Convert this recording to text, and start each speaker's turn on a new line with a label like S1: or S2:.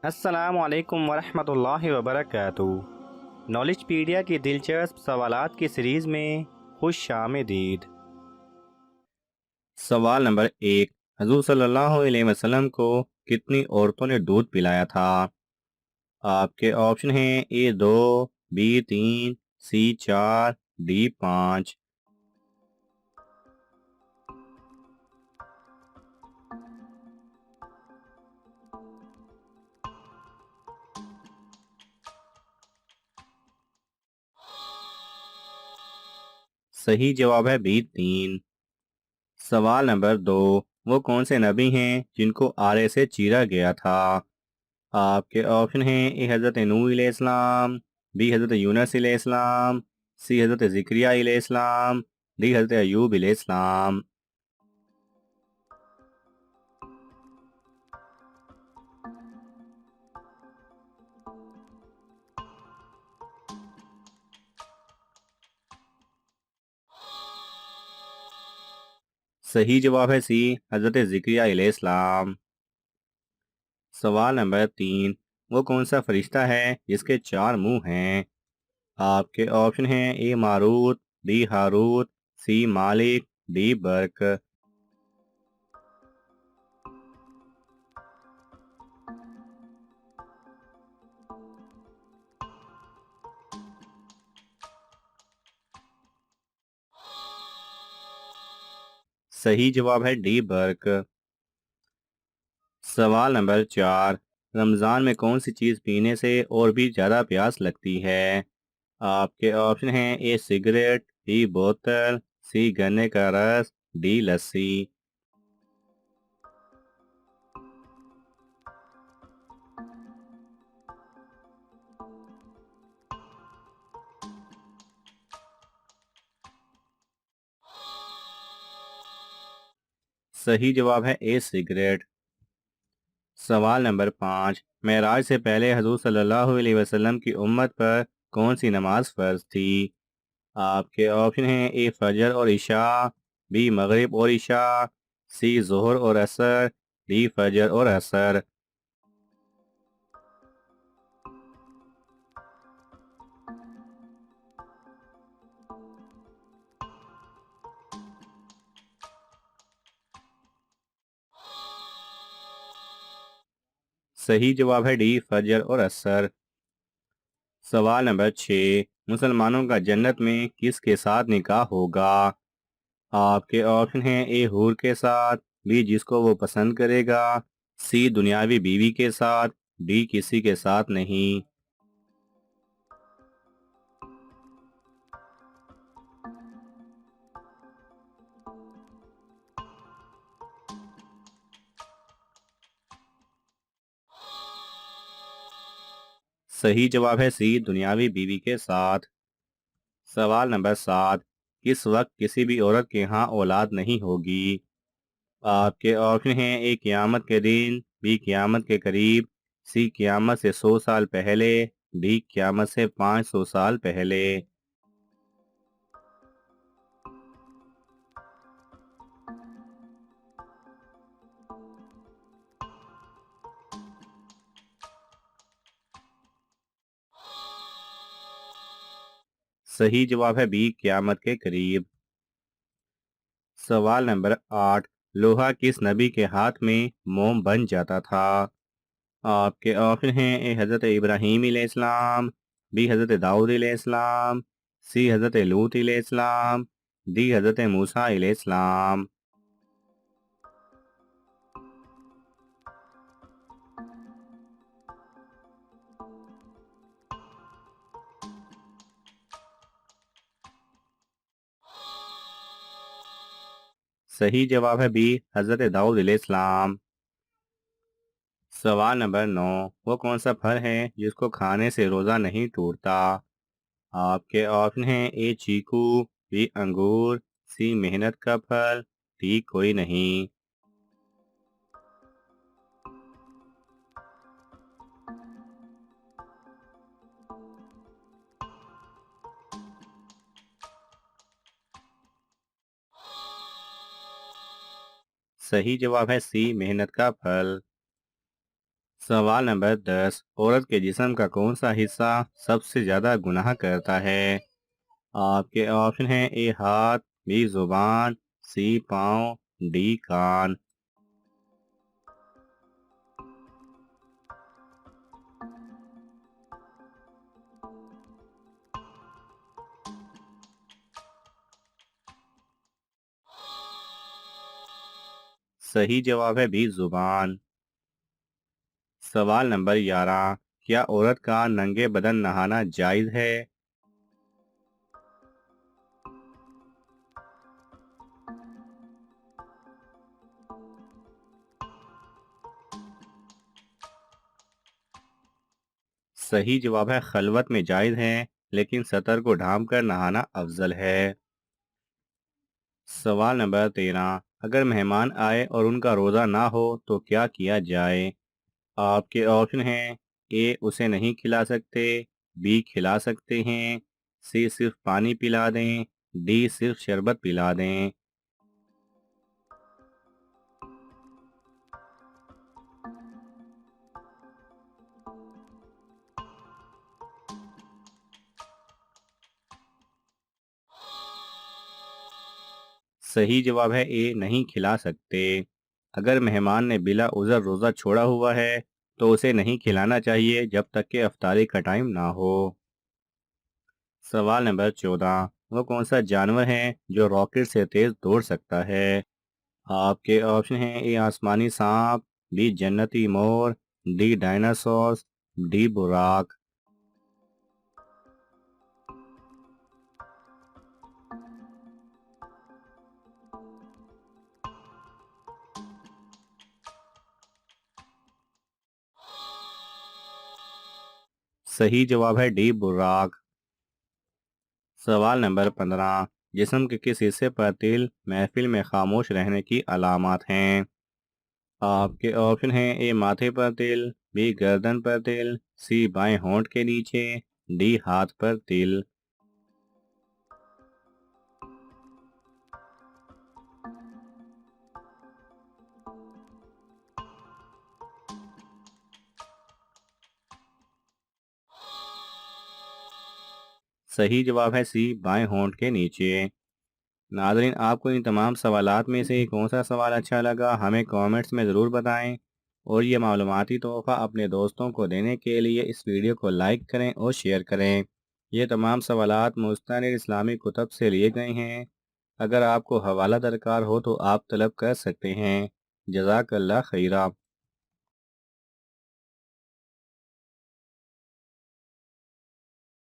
S1: अस्सलाम वालेकुम वरहमतुल्लाहि वबरकातुहू। नॉलेजपीडिया की दिलचस्प सवालात की सीरीज़ में खुश आमदीद। सवाल नंबर 1। हजूर सल्लल्लाहु अलैहि वसल्लम को कितनी औरतों ने दूध पिलाया था? आपके ऑप्शन हैं ए 2, बी 3, सी 4, डी 5। सही जवाब है बी 3। सवाल नंबर 2। वो कौन से नबी हैं जिनको आरे से चीरा गया था? आपके ऑप्शन हैं ए हज़रत नूह अलैहिस्सलाम, बी हज़रत यूनुस अलैहिस्सलाम, सी हज़रत ज़िकरिया अलैहिस्सलाम, डी हज़रत अय्यूब अलैहिस्सलाम। सही जवाब है सी हज़रत ज़िकरिया अलैहिस्सलाम। सवाल नंबर 3। वो कौन सा फरिश्ता है जिसके 4 मुंह हैं? आपके ऑप्शन हैं ए मारूत, बी हारूत, सी मालिक, डी बर्क। सही जवाब है डी बर्क। सवाल नंबर 4। रमज़ान में कौन सी चीज़ पीने से और भी ज़्यादा प्यास लगती है? आपके ऑप्शन हैं ए सिगरेट, बी बोतल, सी गन्ने का रस, डी लस्सी। सही जवाब है ए सिगरेट। सवाल नंबर 5। मेराज से पहले हजूर सल्लल्लाहु अलैहि वसल्लम की उम्मत पर कौन सी नमाज फ़र्ज थी? आपके ऑप्शन हैं ए फजर और इशा, बी मगरिब और इशा, सी जोहर और असर, डी फजर और असर। सही जवाब है डी फजर और असर। सवाल नंबर 6। मुसलमानों का जन्नत में किसके साथ निकाह होगा? आपके ऑप्शन हैं ए हूर के साथ, बी जिसको वो पसंद करेगा, सी दुनियावी बीवी के साथ, डी किसी के साथ नहीं। सही जवाब है सी दुनियावी बीवी के साथ। सवाल नंबर 7। किस वक्त किसी भी औरत के यहाँ औलाद नहीं होगी? आपके ऑप्शन हैं ए क़यामत के दिन, बी क़यामत के करीब, सी क़यामत से 100 साल पहले, डी क़यामत से 500 साल पहले। सही जवाब है बी क़यामत के करीब। सवाल नंबर 8। लोहा किस नबी के हाथ में मोम बन जाता था? आपके ऑप्शन हैं ए हज़रत इब्राहीम अलैहिस्सलाम, बी हज़रत दाऊद अलैहिस्सलाम, सी हज़रत लूत अलैहिस्सलाम, डी हज़रत मूसा अलैहिस्सलाम। सही जवाब है बी हज़रत दाऊद अलैहिस्सलाम। सवाल नंबर 9। वो कौन सा फल है जिसको खाने से रोज़ा नहीं टूटता? आपके ऑप्शन हैं ए चीकू, बी अंगूर, सी मेहनत का फल, डी कोई नहीं। सही जवाब है सी मेहनत का फल। सवाल नंबर 10। औरत के जिस्म का कौन सा हिस्सा सबसे ज़्यादा गुनाह करता है? आपके ऑप्शन हैं ए हाथ, बी जुबान, सी पाँव, डी कान। सही जवाब है बी जुबान। सवाल नंबर 11। क्या औरत का नंगे बदन नहाना जायज़ है? सही जवाब है खलवत में जायज़ है, लेकिन सतर को ढांप कर नहाना अफजल है। सवाल नंबर 13। अगर मेहमान आए और उनका रोज़ा ना हो तो क्या किया जाए? आपके ऑप्शन हैं ए उसे नहीं खिला सकते, बी खिला सकते हैं, सी सिर्फ पानी पिला दें, डी सिर्फ शरबत पिला दें। सही जवाब है ए नहीं खिला सकते। अगर मेहमान ने बिला उज़र रोज़ा छोड़ा हुआ है तो उसे नहीं खिलाना चाहिए जब तक कि अफ्तारी का टाइम ना हो। सवाल नंबर 14। वो कौन सा जानवर है जो रॉकेट से तेज दौड़ सकता है? आपके ऑप्शन हैं ए आसमानी सांप, बी जन्नती मोर, डी डायनासोर, डी बुराक। सही जवाब है डी बुराक। सवाल नंबर 15। जिस्म के किस हिस्से पर तिल महफिल में खामोश रहने की अलामत हैं? आपके ऑप्शन हैं ए माथे पर तिल, बी गर्दन पर तिल, सी बाएं होंठ के नीचे, डी हाथ पर तिल। सही जवाब है सी बाएं होंठ के नीचे। नाज़रीन, आपको इन तमाम सवालात में से कौन सा सवाल अच्छा लगा हमें कमेंट्स में ज़रूर बताएं। और ये मालूमाती तोहफ़ा अपने दोस्तों को देने के लिए इस वीडियो को लाइक करें और शेयर करें। ये तमाम सवालात मुस्तनिद इस्लामी कुतब से लिए गए हैं। अगर आपको हवाला दरकार हो तो आप तलब कर सकते हैं। जज़ाकल्लाह खैरा।